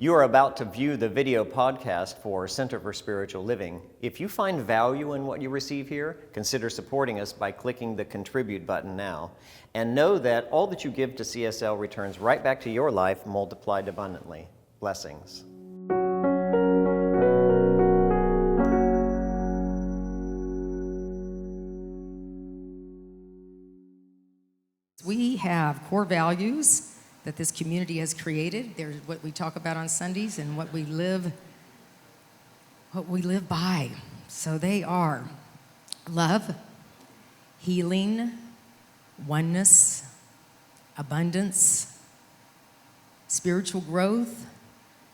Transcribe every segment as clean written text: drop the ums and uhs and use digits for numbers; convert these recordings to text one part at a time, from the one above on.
You are about to view the video podcast for Center for Spiritual Living. If you find value in what you receive here, consider supporting us by clicking the Contribute button now. And know that all that you give to CSL returns right back to your life, multiplied abundantly. Blessings. We have core values that this community has created. They're what we talk about on Sundays and what we live by. So they are love, healing, oneness, abundance, spiritual growth,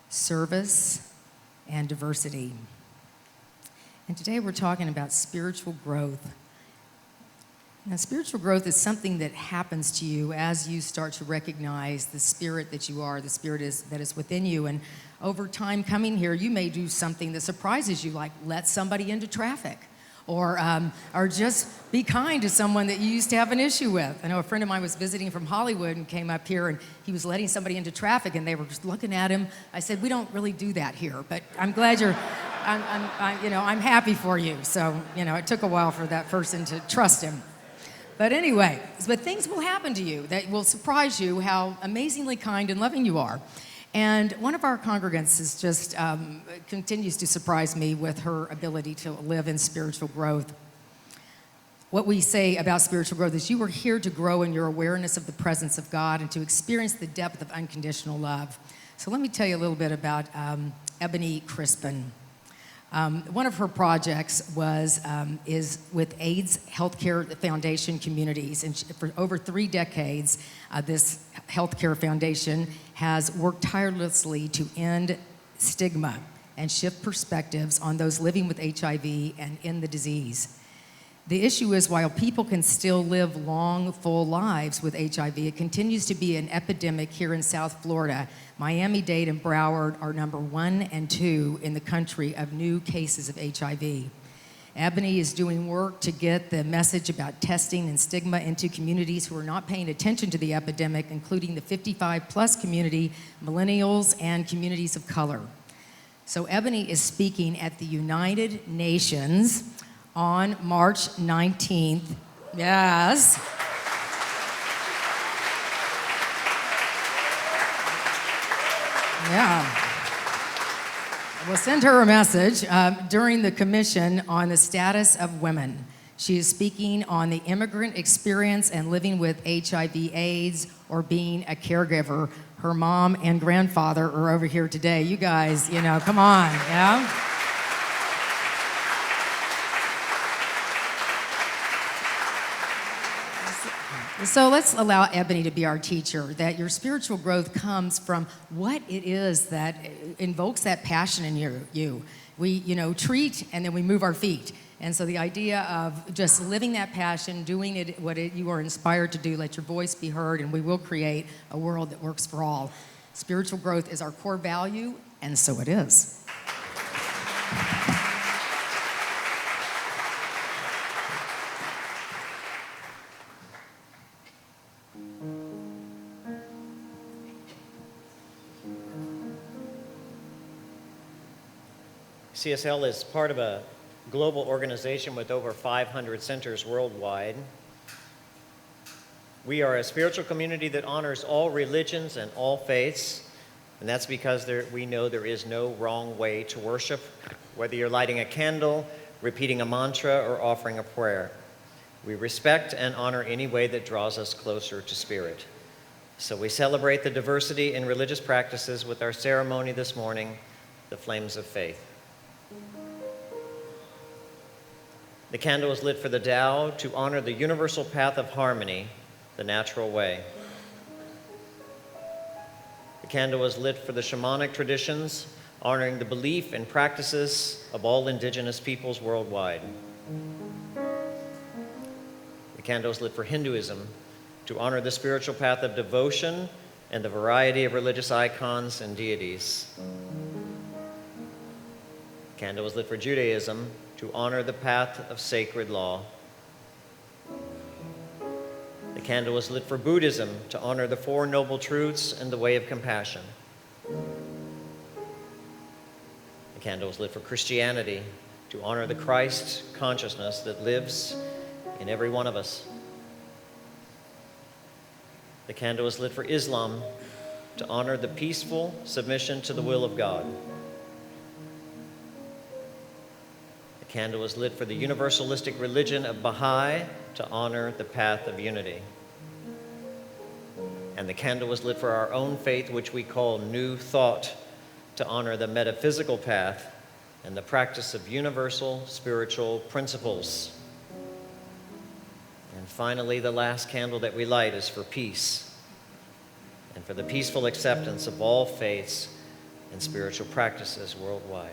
service, and diversity. And today we're talking about spiritual growth. Now, spiritual growth is something that happens to you as you start to recognize the spirit that you are, the spirit that is within you. And over time coming here, you may do something that surprises you, like let somebody into traffic, or just be kind to someone that you used to have an issue with. I know a friend of mine was visiting from Hollywood and came up here, and he was letting somebody into traffic, and they were just looking at him. I said, we don't really do that here, but I'm glad you're. I'm happy for you. So, it took a while for that person to trust him. But anyway, things will happen to you that will surprise you how amazingly kind and loving you are. And one of our congregants is just continues to surprise me with her ability to live in spiritual growth. What we say about spiritual growth is you are here to grow in your awareness of the presence of God and to experience the depth of unconditional love. So let me tell you a little bit about Ebony Crispin. One of her projects is with AIDS Healthcare Foundation Communities. And for over 3 decades, this healthcare foundation has worked tirelessly to end stigma and shift perspectives on those living with HIV and in the disease. The issue is, while people can still live long, full lives with HIV, it continues to be an epidemic here in South Florida. Miami-Dade and Broward are number 1 and 2 in the country of new cases of HIV. Ebony is doing work to get the message about testing and stigma into communities who are not paying attention to the epidemic, including the 55-plus community, millennials, and communities of color. So Ebony is speaking at the United Nations on March 19th. Yes. Yeah. We'll send her a message during the Commission on the Status of Women. She is speaking on the immigrant experience and living with HIV/AIDS or being a caregiver. Her mom and grandfather are over here today. You guys, come on, yeah? So let's allow Ebony to be our teacher, that your spiritual growth comes from what it is that invokes that passion in you. We, treat and then we move our feet. And so the idea of just living that passion, doing it you are inspired to do, let your voice be heard, and we will create a world that works for all. Spiritual growth is our core value, and so it is. CSL is part of a global organization with over 500 centers worldwide. We are a spiritual community that honors all religions and all faiths, and that's because we know there is no wrong way to worship, whether you're lighting a candle, repeating a mantra, or offering a prayer. We respect and honor any way that draws us closer to Spirit. So we celebrate the diversity in religious practices with our ceremony this morning, the Flames of Faith. The candle is lit for the Tao to honor the universal path of harmony, the natural way. The candle is lit for the shamanic traditions, honoring the belief and practices of all indigenous peoples worldwide. The candle is lit for Hinduism to honor the spiritual path of devotion and the variety of religious icons and deities. The candle is lit for Judaism to honor the path of sacred law. The candle is lit for Buddhism to honor the Four Noble Truths and the way of compassion. candle is lit for Christianity, to honor the Christ consciousness that lives in every one of us. The candle is lit for Islam, to honor the peaceful submission to the will of God. The candle is lit for the universalistic religion of Baha'i, to honor the path of unity. And the candle is lit for our own faith, which we call New Thought, to honor the metaphysical path and the practice of universal spiritual principles. And finally, the last candle that we light is for peace and for the peaceful acceptance of all faiths and spiritual practices worldwide.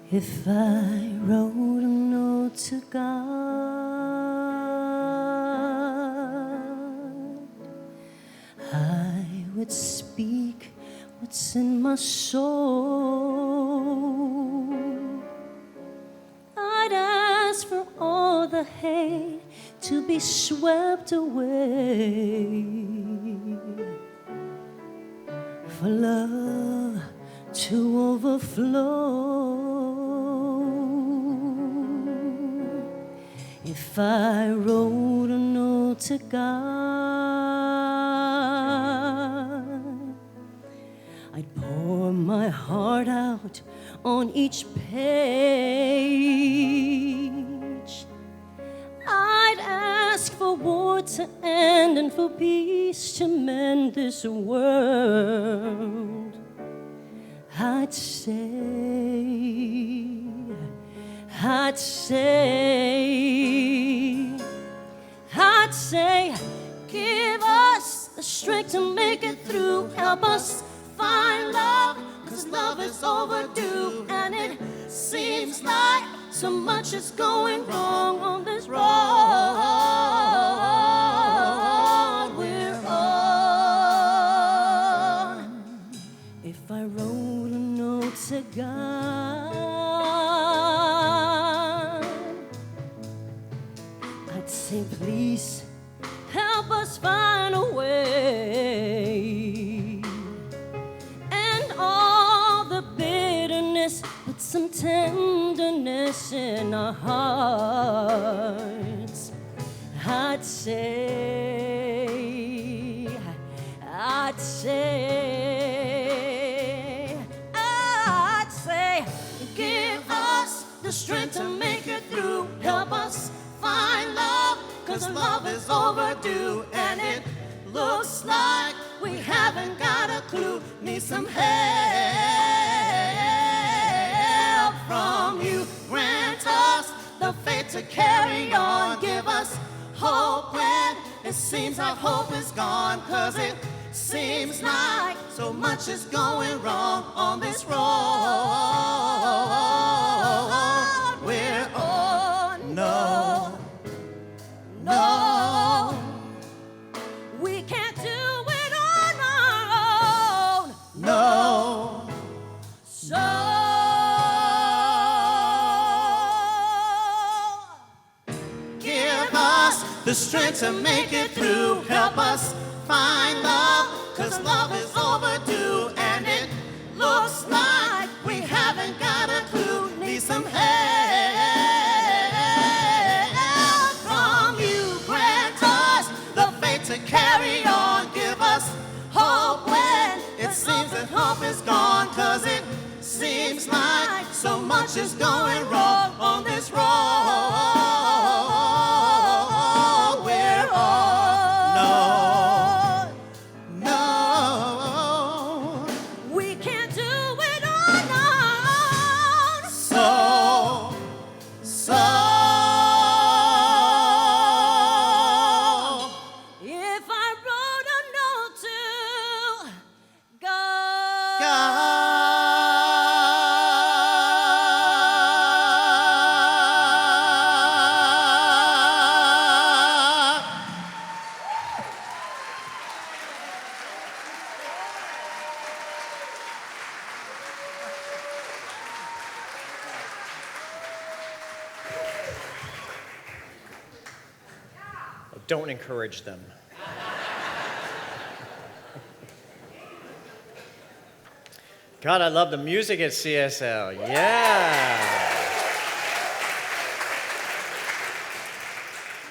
If I wrote a note to God, I would speak what's in my soul. I'd ask for all the hate to be swept away, for love to overflow. If I wrote a note to God, I'd pour my heart out on each page. I'd ask for war to end and for peace to mend this world. I'd say, give us the strength to make it through. Help us find love, 'cause love is overdue. And it seems like so much is going wrong on this road we're on. If I wrote a note to God, I'd say, please help us find a way, and all the bitterness, put some tenderness in our hearts. I'd say, give us the strength to make it through. Help us find love, 'cause love is overdue. And it looks like we haven't got a clue. Need some help from you. Grant us the faith to carry on. Give us hope when it seems our hope is gone. 'Cause it seems like so much is going wrong on this road we're on. No, we can't do it on our own. No. So give us the strength to make it through. Help us find love, 'cause love is overdue. And it looks like we haven't got a clue. Need some help from you. Grant us the faith to carry on. Give us hope when it seems that hope is gone. 'Cause it seems like so much is going wrong on this road we're on. No, we can't do it on our own. So if I wrote a note to God, don't encourage them. God, I love the music at CSL. Yeah.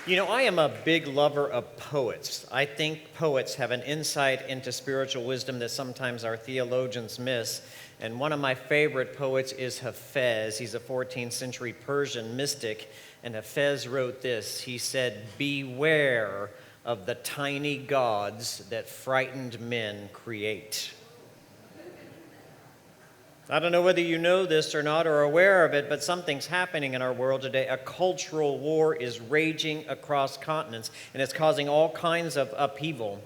You know, I am a big lover of poets. I think poets have an insight into spiritual wisdom that sometimes our theologians miss. And one of my favorite poets is Hafez. He's a 14th century Persian mystic. And Hafez wrote this. He said, "Beware of the tiny gods that frightened men create." I don't know whether you know this or not or are aware of it, but something's happening in our world today. A cultural war is raging across continents, and it's causing all kinds of upheaval.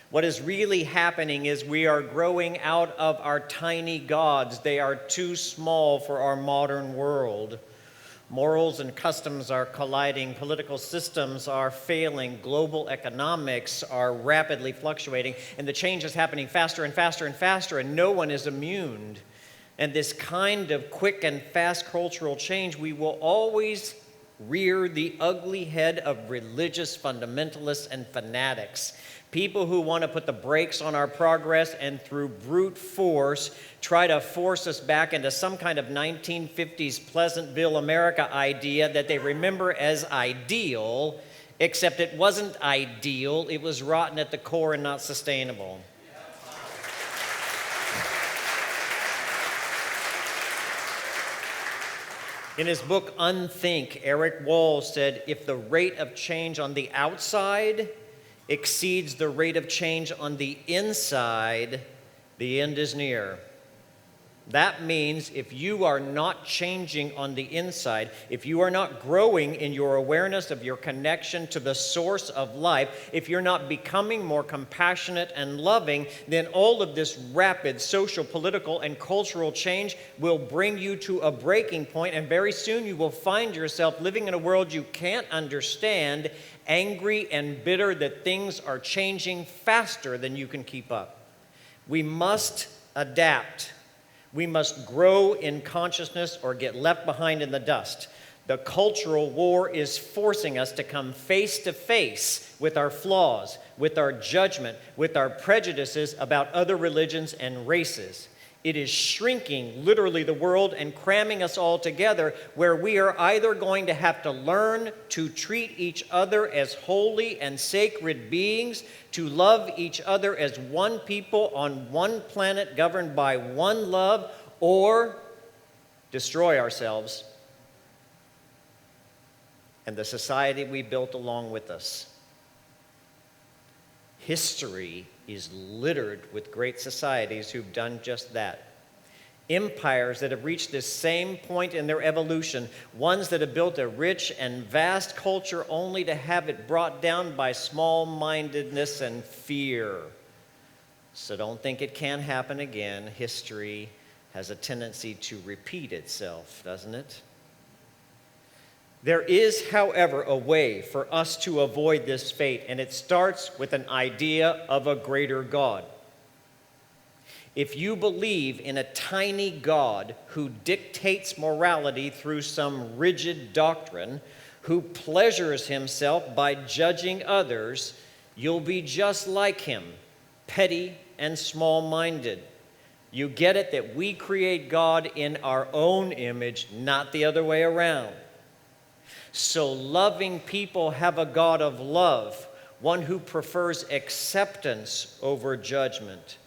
What is really happening is we are growing out of our tiny gods. They are too small for our modern world. Morals and customs are colliding. Political systems are failing. Global economics are rapidly fluctuating. And the change is happening faster and faster and faster, and no one is immune. And this kind of quick and fast cultural change, we will always rear the ugly head of religious fundamentalists and fanatics. People who want to put the brakes on our progress and through brute force try to force us back into some kind of 1950s Pleasantville, America idea that they remember as ideal, except it wasn't ideal, it was rotten at the core and not sustainable. In his book, Unthink, Eric Walls said, if the rate of change on the outside exceeds the rate of change on the inside, the end is near. That means if you are not changing on the inside, if you are not growing in your awareness of your connection to the source of life, if you're not becoming more compassionate and loving, then all of this rapid social, political, and cultural change will bring you to a breaking point, and very soon you will find yourself living in a world you can't understand, angry and bitter that things are changing faster than you can keep up. We must adapt. We must grow in consciousness or get left behind in the dust. The cultural war is forcing us to come face to face with our flaws, with our judgment, with our prejudices about other religions and races. It is shrinking literally the world and cramming us all together, where we are either going to have to learn to treat each other as holy and sacred beings, to love each other as one people on one planet governed by one love, or destroy ourselves and the society we built along with us. History is littered with great societies who've done just that. Empires that have reached this same point in their evolution, ones that have built a rich and vast culture only to have it brought down by small-mindedness and fear. So don't think it can happen again. History has a tendency to repeat itself, doesn't it? There is, however, a way for us to avoid this fate, and it starts with an idea of a greater God. If you believe in a tiny God who dictates morality through some rigid doctrine, who pleasures himself by judging others, you'll be just like him, petty and small-minded. You get it that we create God in our own image, not the other way around. So loving people have a God of love, one who prefers acceptance over judgment.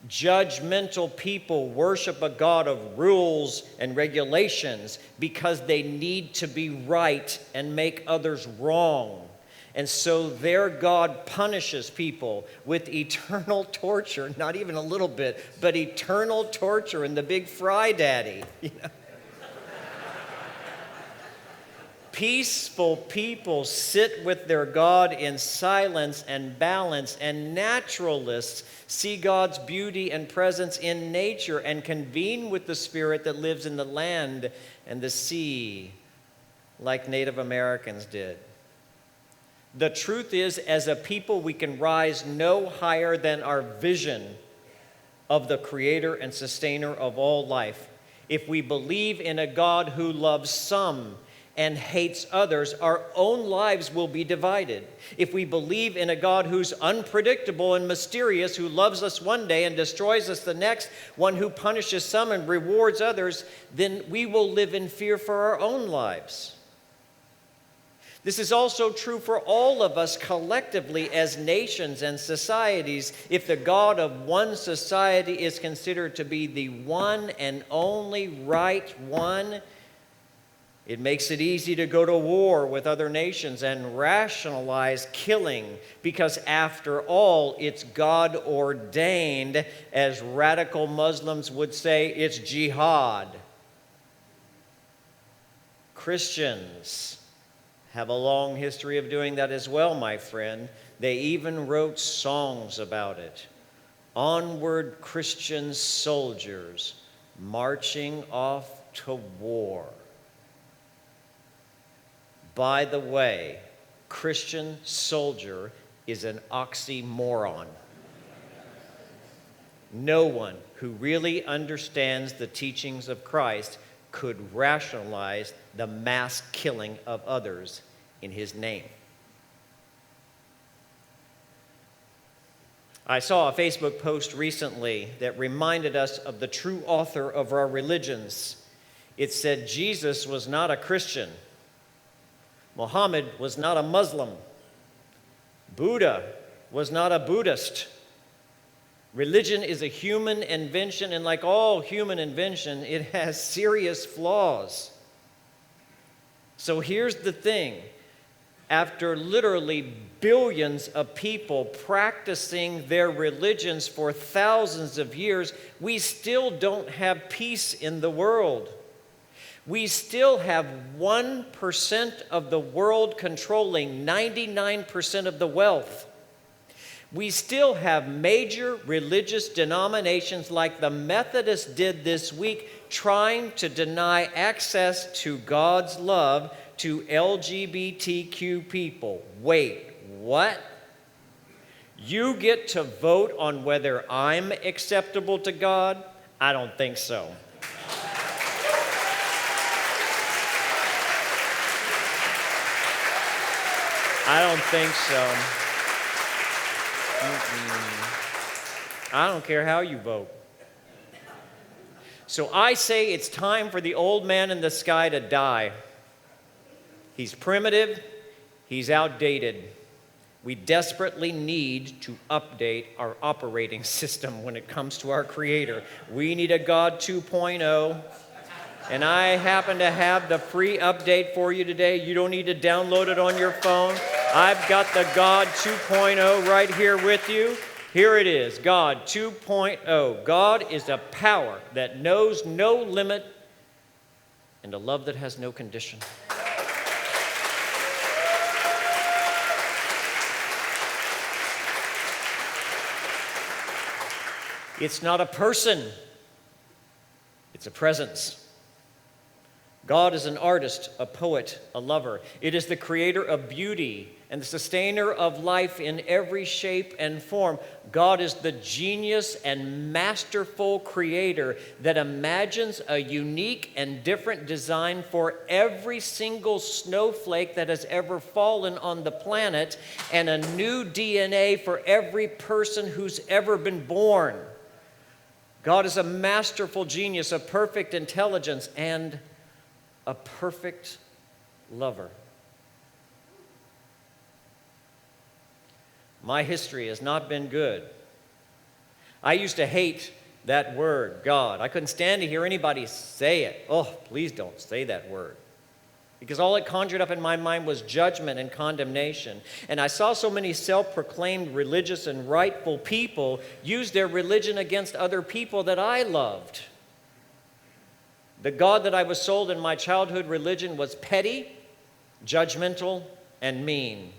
Judgmental people worship a God of rules and regulations because they need to be right and make others wrong. And so their God punishes people with eternal torture, not even a little bit, but eternal torture in the big fry daddy. You know? Peaceful people sit with their God in silence and balance, and naturalists see God's beauty and presence in nature and convene with the spirit that lives in the land and the sea, like Native Americans did. The truth is, as a people, we can rise no higher than our vision of the creator and sustainer of all life. If we believe in a God who loves some and hates others, our own lives will be divided. If we believe in a God who's unpredictable and mysterious, who loves us one day and destroys us the next, one who punishes some and rewards others, then we will live in fear for our own lives. This is also true for all of us collectively as nations and societies. If the God of one society is considered to be the one and only right one, it makes it easy to go to war with other nations and rationalize killing because, after all, it's God ordained. As radical Muslims would say, it's jihad. Christians have a long history of doing that as well, my friend. They even wrote songs about it. Onward, Christian soldiers, marching off to war. By the way, Christian soldier is an oxymoron. No one who really understands the teachings of Christ could rationalize the mass killing of others in his name. I saw a Facebook post recently that reminded us of the true author of our religions. It said Jesus was not a Christian. Muhammad was not a Muslim. Buddha was not a Buddhist. Religion is a human invention, and like all human invention, it has serious flaws. So here's the thing. After literally billions of people practicing their religions for thousands of years, we still don't have peace in the world. We still have 1% of the world controlling 99% of the wealth. We still have major religious denominations like the Methodists did this week trying to deny access to God's love to LGBTQ people. Wait, what? You get to vote on whether I'm acceptable to God? I don't think so. I don't think so. I don't care how you vote. So I say it's time for the old man in the sky to die. He's primitive. He's outdated. We desperately need to update our operating system when it comes to our Creator. We need a God 2.0. And I happen to have the free update for you today. You don't need to download it on your phone. I've got the God 2.0 right here with you. Here it is, God 2.0. God is a power that knows no limit and a love that has no condition. It's not a person. It's a presence. God is an artist, a poet, a lover. It is the creator of beauty and the sustainer of life in every shape and form. God is the genius and masterful creator that imagines a unique and different design for every single snowflake that has ever fallen on the planet and a new DNA for every person who's ever been born. God is a masterful genius, a perfect intelligence, and a perfect lover. My history has not been good. I used to hate that word, God. I couldn't stand to hear anybody say it. Oh, please don't say that word. Because all it conjured up in my mind was judgment and condemnation. And I saw so many self-proclaimed religious and rightful people use their religion against other people that I loved. The God that I was sold in my childhood religion was petty, judgmental, and mean.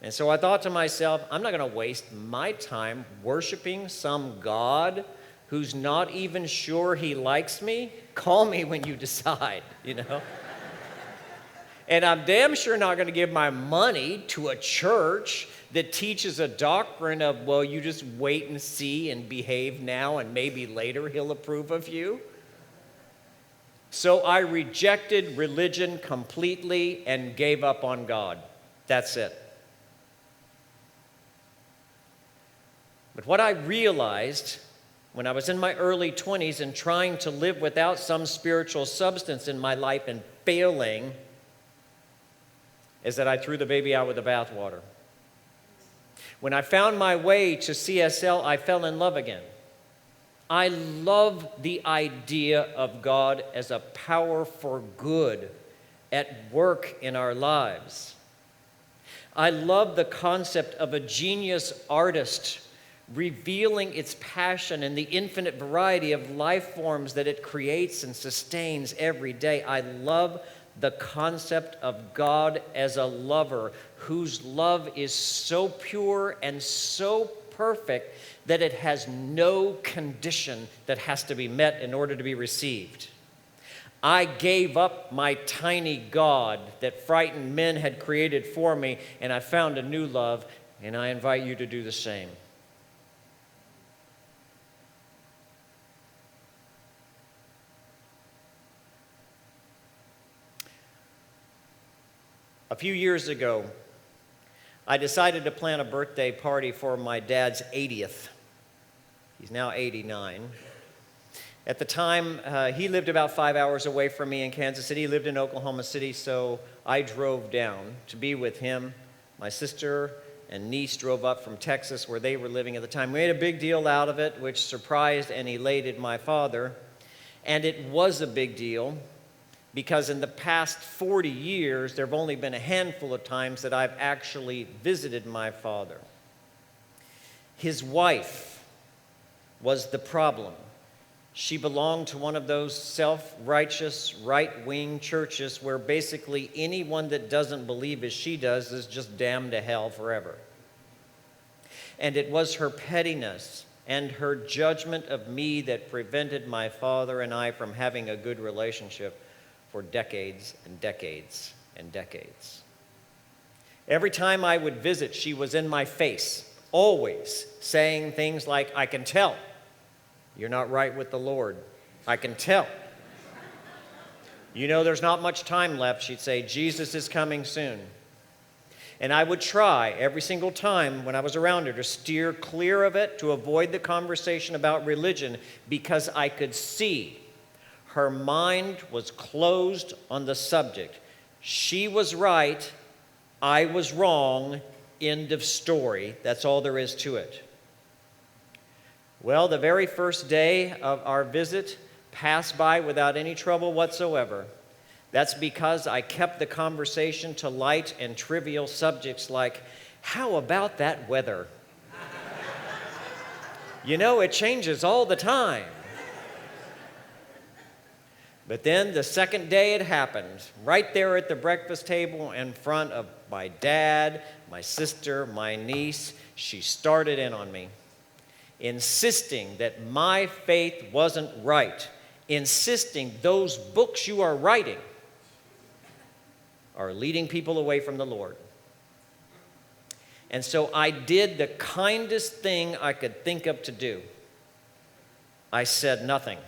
And so I thought to myself, I'm not going to waste my time worshiping some God who's not even sure he likes me. Call me when you decide, you know. And I'm damn sure not going to give my money to a church that teaches a doctrine of, well, you just wait and see and behave now and maybe later he'll approve of you. So I rejected religion completely and gave up on God. That's it. But what I realized when I was in my early 20s and trying to live without some spiritual substance in my life and failing is that I threw the baby out with the bathwater. When I found my way to CSL, I fell in love again. I love the idea of God as a power for good at work in our lives. I love the concept of a genius artist revealing its passion in the infinite variety of life forms that it creates and sustains every day. I love the concept of God as a lover whose love is so pure and so perfect that it has no condition that has to be met in order to be received. I gave up my tiny God that frightened men had created for me, and I found a new love, and I invite you to do the same. A few years ago, I decided to plan a birthday party for my dad's 80th. He's now 89. At the time, he lived about 5 hours away from me in Kansas City. He lived in Oklahoma City, so I drove down to be with him. My sister and niece drove up from Texas, where they were living at the time. We made a big deal out of it, which surprised and elated my father. And it was a big deal, because in the past 40 years, there have only been a handful of times that I've actually visited my father. His wife was the problem. She belonged to one of those self-righteous, right-wing churches where basically anyone that doesn't believe as she does is just damned to hell forever. And it was her pettiness and her judgment of me that prevented my father and I from having a good relationship for decades and decades and decades. Every time I would visit, she was in my face, always saying things like, "I can tell you're not right with the Lord. I can tell. You know there's not much time left," she'd say. "Jesus is coming soon." And I would try every single time when I was around her to steer clear of it, to avoid the conversation about religion, because I could see her mind was closed on the subject. She was right, I was wrong, end of story. That's all there is to it. Well, the very first day of our visit passed by without any trouble whatsoever. That's because I kept the conversation to light and trivial subjects like, "How about that weather? You know, it changes all the time." But then the second day it happened, right there at the breakfast table in front of my dad, my sister, my niece. She started in on me, insisting that my faith wasn't right, insisting those books you are writing are leading people away from the Lord. And so I did the kindest thing I could think of to do. I said nothing.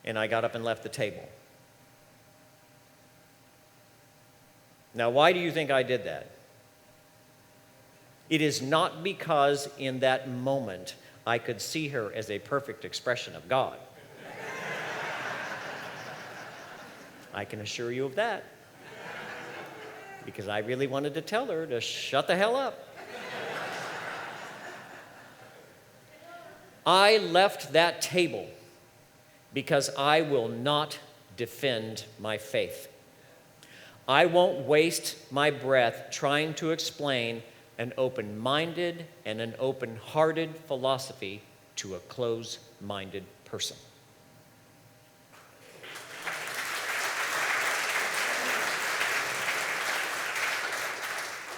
And I got up and left the table. Now, why do you think I did that? It is not because in that moment I could see her as a perfect expression of God. I can assure you of that. Because I really wanted to tell her to shut the hell up. I left that table because I will not defend my faith. I won't waste my breath trying to explain an open-minded and an open-hearted philosophy to a closed-minded person.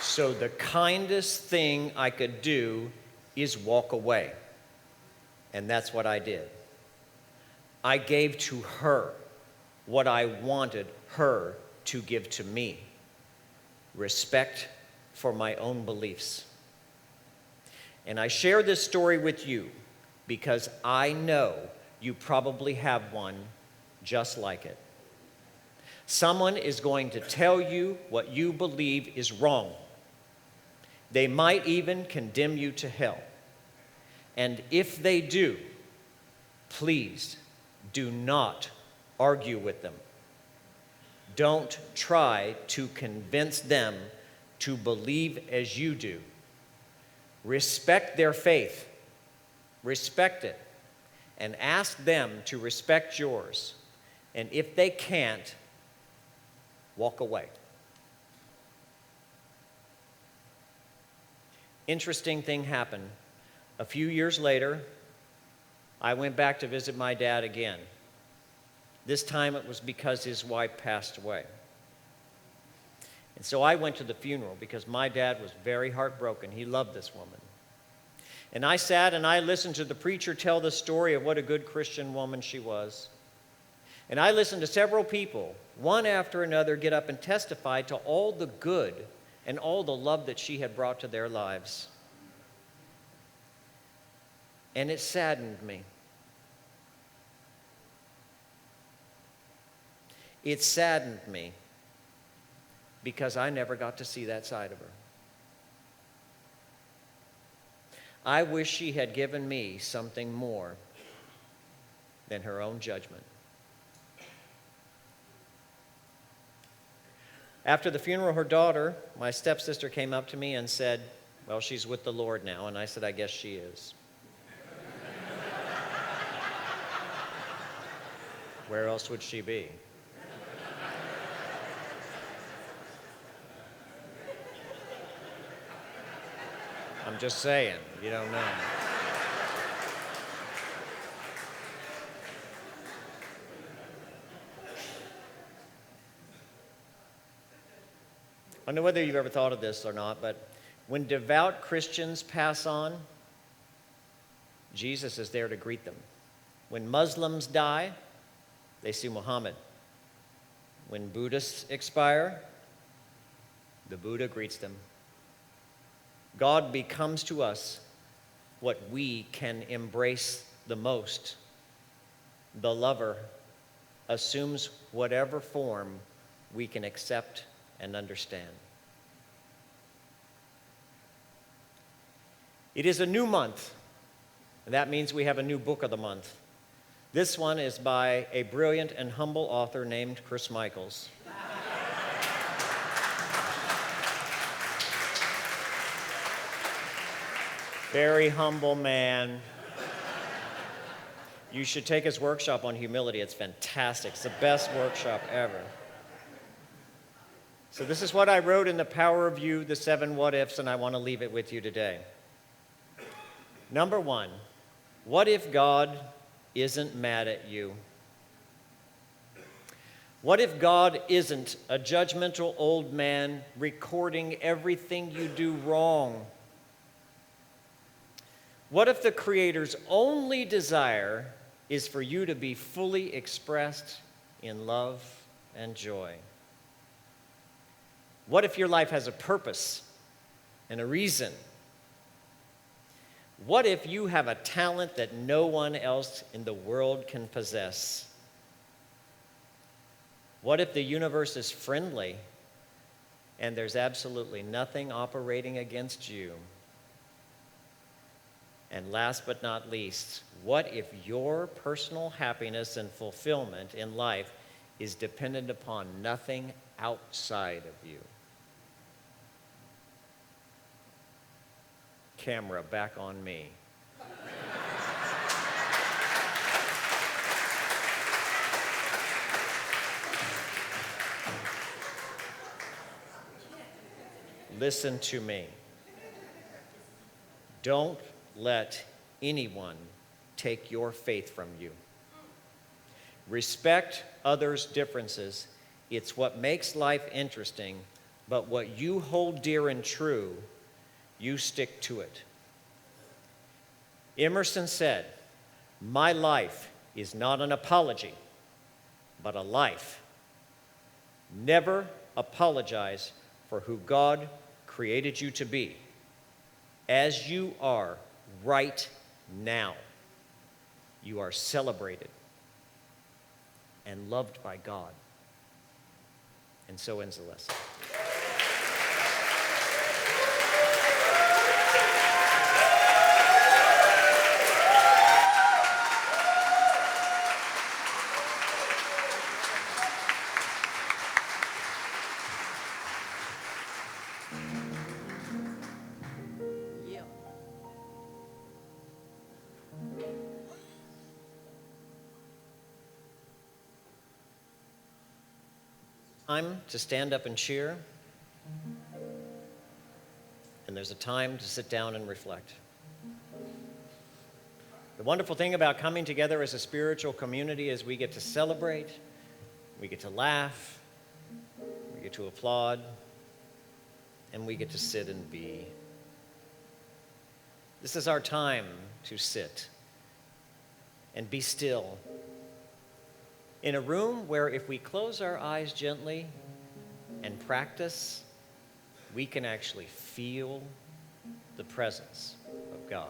So the kindest thing I could do is walk away. And that's what I did. I gave to her what I wanted her to give to me: respect for my own beliefs. And I share this story with you because I know you probably have one just like it. Someone is going to tell you what you believe is wrong. They might even condemn you to hell. And if they do, please do not argue with them. Don't try to convince them to believe as you do. Respect their faith. Respect it. And ask them to respect yours. And if they can't, walk away. Interesting thing happened. A few years later, I went back to visit my dad again. This time it was because his wife passed away. And so I went to the funeral because my dad was very heartbroken. He loved this woman. And I sat and I listened to the preacher tell the story of what a good Christian woman she was. And I listened to several people, one after another, get up and testify to all the good and all the love that she had brought to their lives. And it saddened me. It saddened me because I never got to see that side of her. I wish she had given me something more than her own judgment. After the funeral, her daughter, my stepsister, came up to me and said, well, she's with the Lord now. And I said, I guess she is. Where else would she be? I'm just saying, you don't know. I don't know whether you've ever thought of this or not, but when devout Christians pass on, Jesus is there to greet them. When Muslims die, they see Muhammad. When Buddhists expire, the Buddha greets them. God becomes to us what we can embrace the most. The lover assumes whatever form we can accept and understand. It is a new month, and that means we have a new book of the month. This one is by a brilliant and humble author named Chris Michaels. Very humble man. You should take his workshop on humility. It's fantastic. It's the best workshop ever. So this is what I wrote in The Power of You, the 7 what ifs, and I want to leave it with you today. Number 1, what if God isn't mad at you? What if God isn't a judgmental old man recording everything you do wrong? What if the Creator's only desire is for you to be fully expressed in love and joy? What if your life has a purpose and a reason? What if you have a talent that no one else in the world can possess? What if the universe is friendly and there's absolutely nothing operating against you? And last but not least, what if your personal happiness and fulfillment in life is dependent upon nothing outside of you? Camera back on me. Listen to me. Don't let anyone take your faith from you. Respect others' differences. It's what makes life interesting, but what you hold dear and true, you stick to it. Emerson said, "My life is not an apology, but a life." Never apologize for who God created you to be, as you are right now. you are celebrated and loved by God. And so ends the lesson. Time to stand up and cheer, and there's a time to sit down and reflect. The wonderful thing about coming together as a spiritual community is we get to celebrate, we get to laugh, we get to applaud, and we get to sit and be. This is our time to sit and be still in a room where if we close our eyes gently and practice, we can actually feel the presence of God.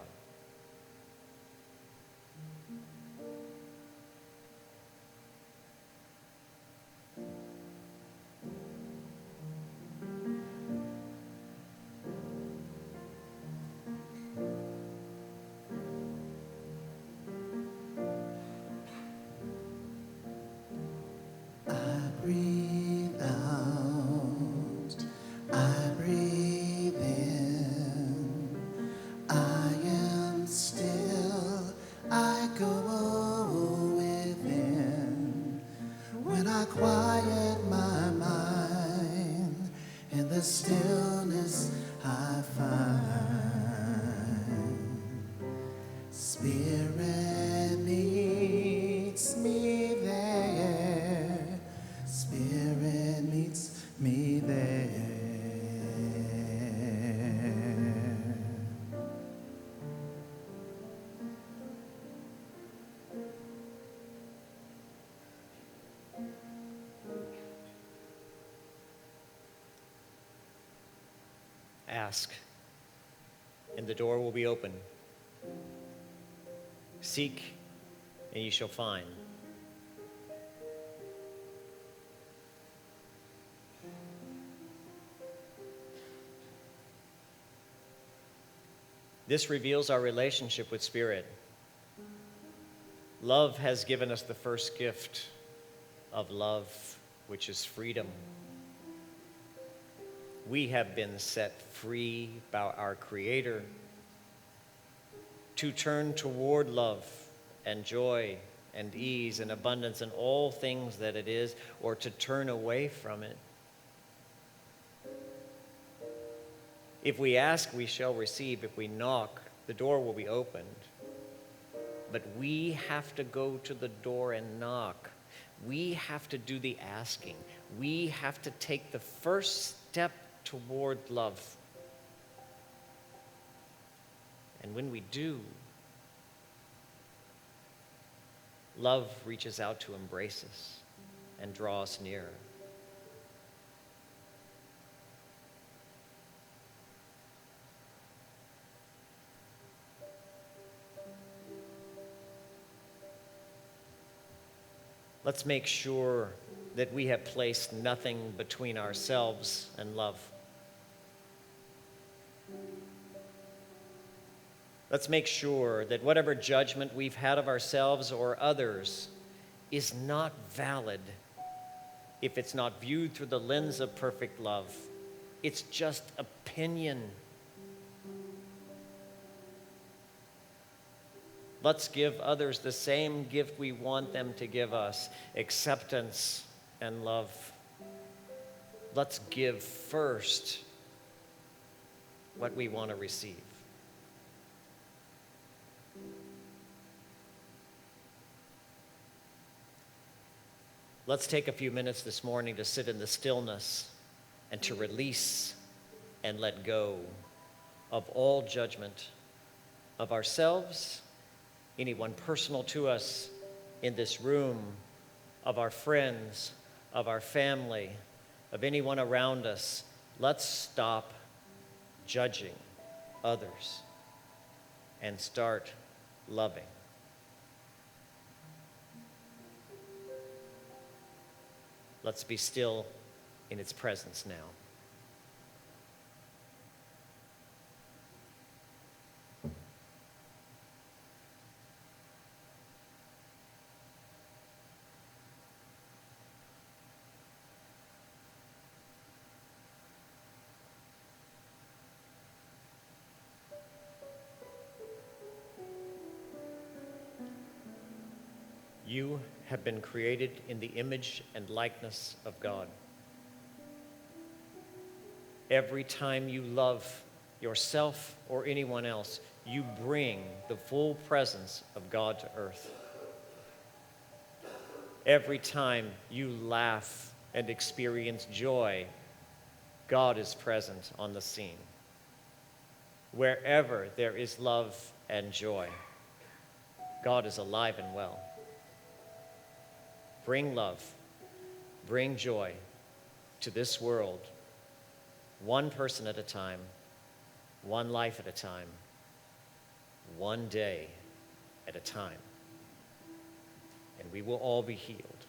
Breathe out, I breathe in, I am still, I go within. When I quiet my mind, in the stillness I find, Spirit meets me there. Spirit meets me there. Ask, and the door will be open. Seek, and you shall find. This reveals our relationship with Spirit. Love has given us the first gift of love, which is freedom. We have been set free by our Creator to turn toward love and joy and ease and abundance and all things that it is, or to turn away from it. If we ask, we shall receive. If we knock, the door will be opened. But we have to go to the door and knock. We have to do the asking. We have to take the first step toward love. And when we do, love reaches out to embrace us and draw us nearer. Let's make sure that we have placed nothing between ourselves and love. Let's make sure that whatever judgment we've had of ourselves or others is not valid if it's not viewed through the lens of perfect love. It's just opinion. Let's give others the same gift we want them to give us, acceptance and love. Let's give first what we want to receive. Let's take a few minutes this morning to sit in the stillness and to release and let go of all judgment of ourselves, anyone personal to us in this room, of our friends, of our family, of anyone around us. Let's stop judging others and start loving. Let's be still in its presence now. You have been created in the image and likeness of God. Every time you love yourself or anyone else, you bring the full presence of God to earth. Every time you laugh and experience joy, God is present on the scene. Wherever there is love and joy, God is alive and well. Bring love, bring joy to this world, one person at a time, one life at a time, one day at a time. And we will all be healed.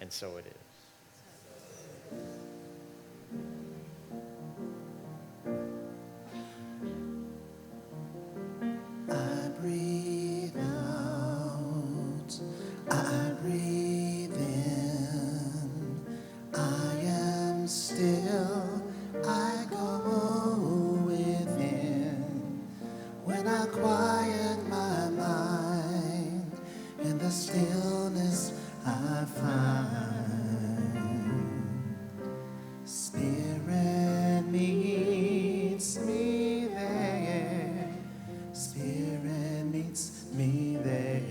And so it is. I breathe out, I breathe in, I am still, I go within. When I quiet my mind, in the stillness I find, Spirit meets me there, Spirit meets me there.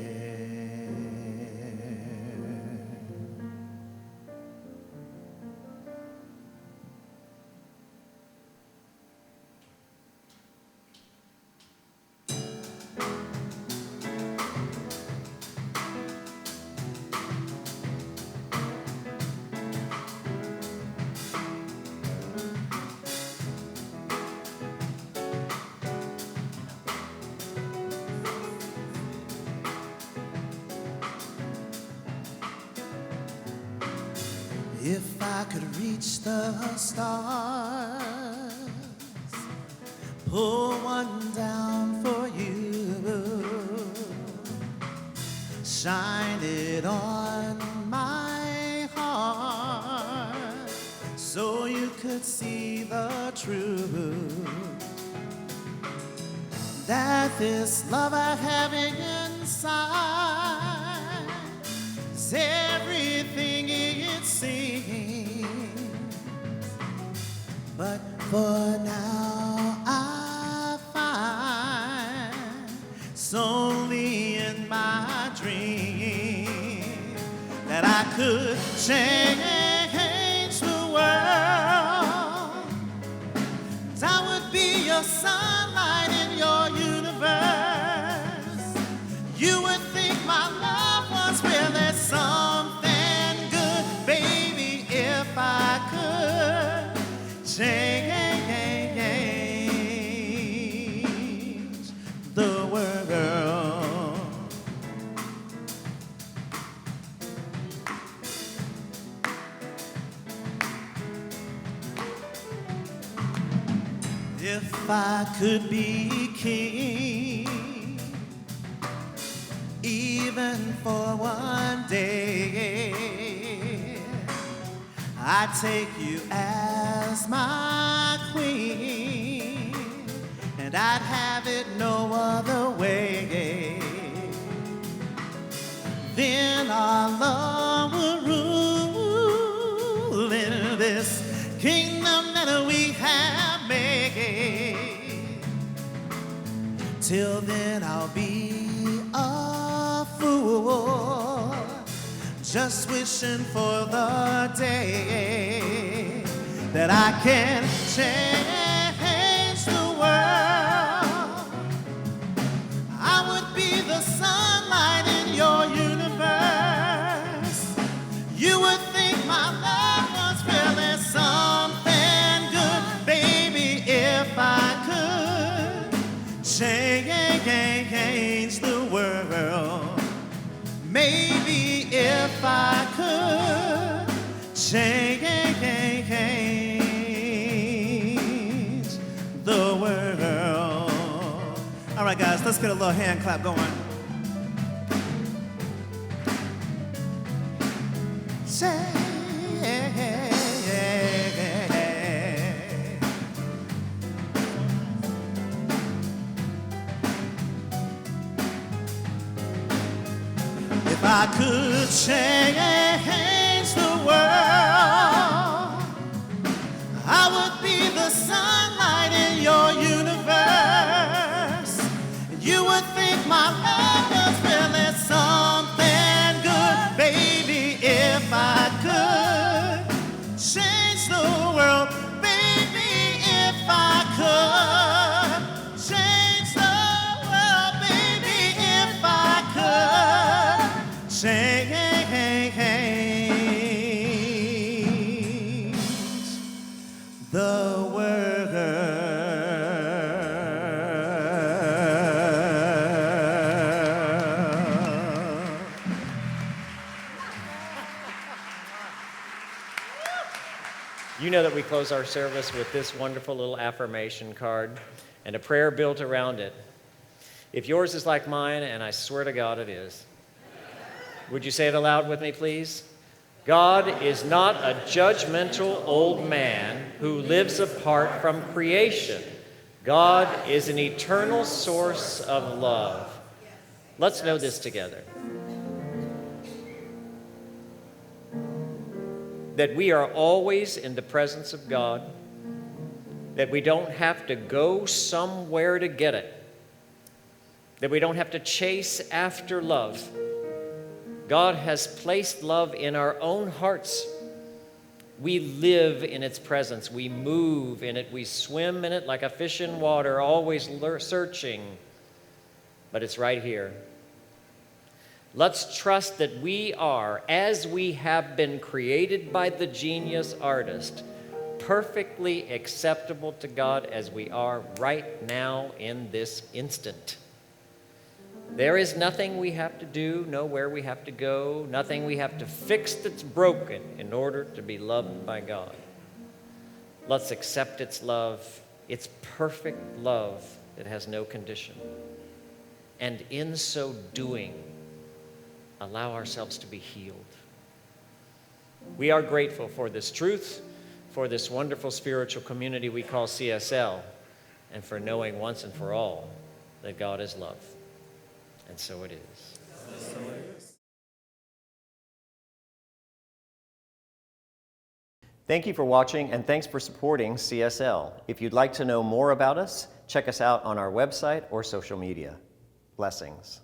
If I could reach the stars, pull one down for you, shine it on my heart, so you could see the truth, that this love I have inside is everything it seems. But for now I find it's only in my dream that I could change the world. I would be your sunlight in your universe. You would think my love was really something good, baby, if I could change the world. If I could be king, even for one day, I'd take you as my queen, and I'd have it no other way. Then our love would rule in this kingdom that we have made. Till then I'll be a fool, just wishing for the day that I can change the world. I would be the sunlight in your universe. You would think my love was really something good, baby, if I could change the world. Maybe if I could Let's get a little hand clap going. Say, if I could change the world, I would be the sunlight in your universe. You would think my love was really something good, baby. If I could change the world, baby, if I could change the world, baby, if I could change the world. You know that we close our service with this wonderful little affirmation card and a prayer built around it. If yours is like mine, and I swear to God it is, would you say it aloud with me, please? God is not a judgmental old man who lives apart from creation. God is an eternal source of love. Let's know this together. That we are always in the presence of God, that we don't have to go somewhere to get it, that we don't have to chase after love. God has placed love in our own hearts. We live in its presence. We move in it. We swim in it like a fish in water, always searching. But it's right here. Let's trust that we are, as we have been created by the genius artist, perfectly acceptable to God as we are right now in this instant. There is nothing we have to do, nowhere we have to go, nothing we have to fix that's broken in order to be loved by God. Let's accept its love, its perfect love that has no condition. And in so doing, allow ourselves to be healed. We are grateful for this truth, for this wonderful spiritual community we call CSL, and for knowing once and for all that God is love. And so it is. Thank you for watching, and thanks for supporting CSL. If you'd like to know more about us, check us out on our website or social media. Blessings.